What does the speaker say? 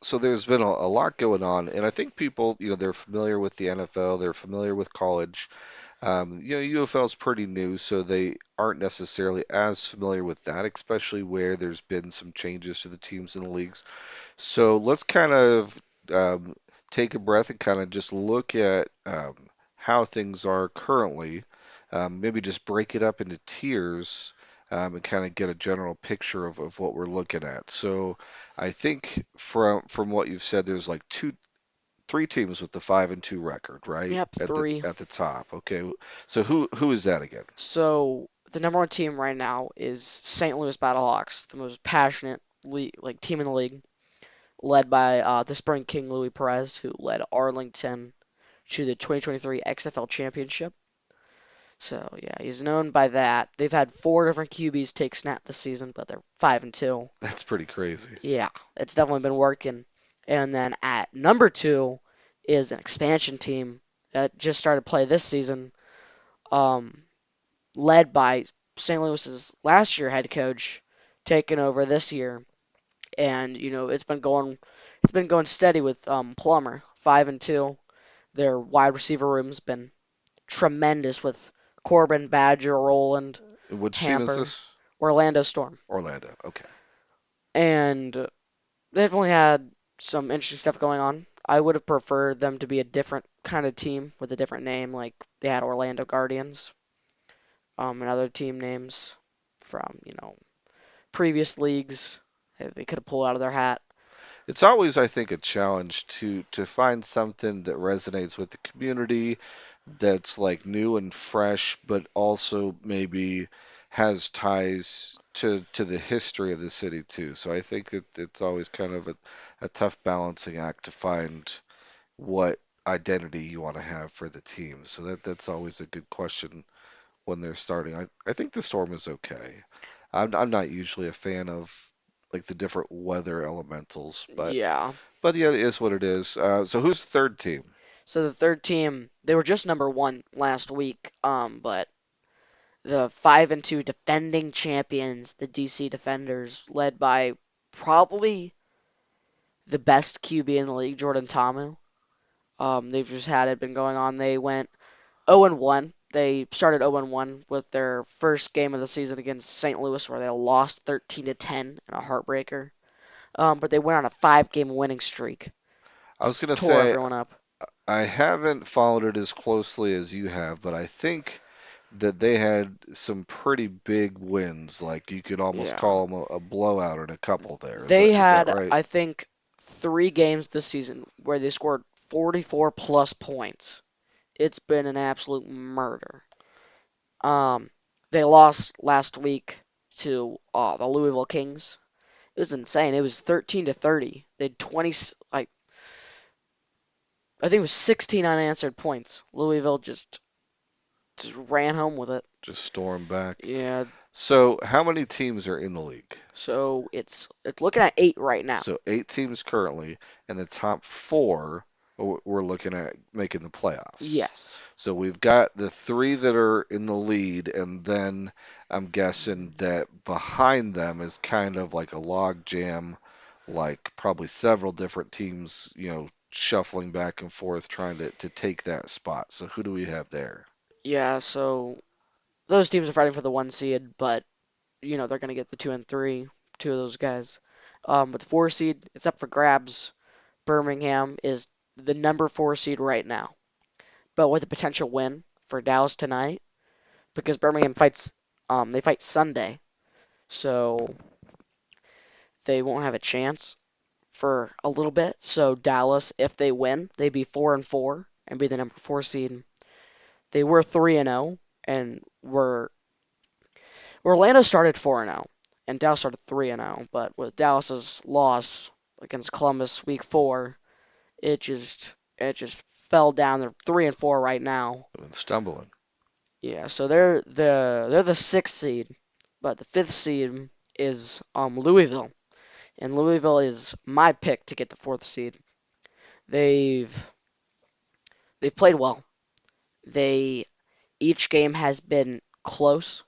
so there's been a lot going on, and I think people, they're familiar with the NFL, they're familiar with college. UFL is pretty new, so they aren't necessarily as familiar with that, especially where there's been some changes to the teams and the leagues. So let's kind of um, take a breath and kind of just look at how things are currently. Maybe just break it up into tiers and kind of get a general picture of what we're looking at. So I think from what you've said, there's like three teams with the 5-2 record, right? Yep, At the three. at the top. Okay. So who is that again? So the number one team right now is St. Louis Battlehawks, the most passionate team in the league, led by the Spring King Louis Perez, who led Arlington to the 2023 XFL Championship. So yeah, he's known by that. They've had four different QBs take snap this season, but they're 5-2. That's pretty crazy. Yeah, it's definitely been working. And then at number two is an expansion team that just started play this season, um, led by St. Louis's last year head coach, taking over this year. And it's been going steady with Plummer, 5-2. Their wide receiver room's been tremendous with Corbin, Badger, Roland, Which team is Hamper, this? Orlando Storm. Orlando. Okay. And they've only had some interesting stuff going on. I would have preferred them to be a different kind of team with a different name, like they had Orlando Guardians, and other team names from, previous leagues that they could have pulled out of their hat. It's always, I think, a challenge to find something that resonates with the community, that's like new and fresh, but also maybe has ties to the history of the city too. So I think that it's always kind of a tough balancing act to find what identity you want to have for the team. So that's always a good question when they're starting. I think the Storm is okay. I'm not usually a fan of like the different weather elementals, Yeah. but yeah, it is what it is. So who's the third team? So the third team, they were just number one last week, but the 5-2 defending champions, the DC Defenders, led by probably the best QB in the league, Jordan Tamu. They've just had it been going on. They went 0-1. They started 0-1 with their first game of the season against St. Louis, where they lost 13-10 in a heartbreaker. But they went on a five-game winning streak. I was Just gonna tore say everyone up. I haven't followed it as closely as you have, but I think that they had some pretty big wins. Like you could almost Yeah. call them a blowout in a couple there. They Is that had, right? I think, three games this season where they scored 44 plus points. It's been an absolute murder. Um, they lost last week to the Louisville Kings. It was insane. It was 13-30. They had 20, like I think it was 16 unanswered points. Louisville just ran home with it. Just storm back. Yeah. So how many teams are in the league? So it's looking at 8 right now. So eight teams currently, and the top four we're looking at making the playoffs. Yes. So we've got the three that are in the lead, and then I'm guessing that behind them is kind of like a log jam, like probably several different teams, shuffling back and forth trying to take that spot. So who do we have there? Yeah. So those teams are fighting for the one seed, but they're gonna get the two and three, two of those guys. But the four seed, it's up for grabs. Birmingham is the number four seed right now, but with a potential win for Dallas tonight because Birmingham fights. They fight Sunday, so they won't have a chance for a little bit. So Dallas, if they win, they'd be 4-4 and be the number four seed. They were 3-0 and were Orlando started 4-0 and Dallas started 3-0, but with Dallas's loss against Columbus week 4, it just fell down. They're 3-4 right now. I've been stumbling. Yeah, so they're the sixth seed, but the fifth seed is Louisville, and Louisville is my pick to get the fourth seed. They've they've played well. They Each game has been close.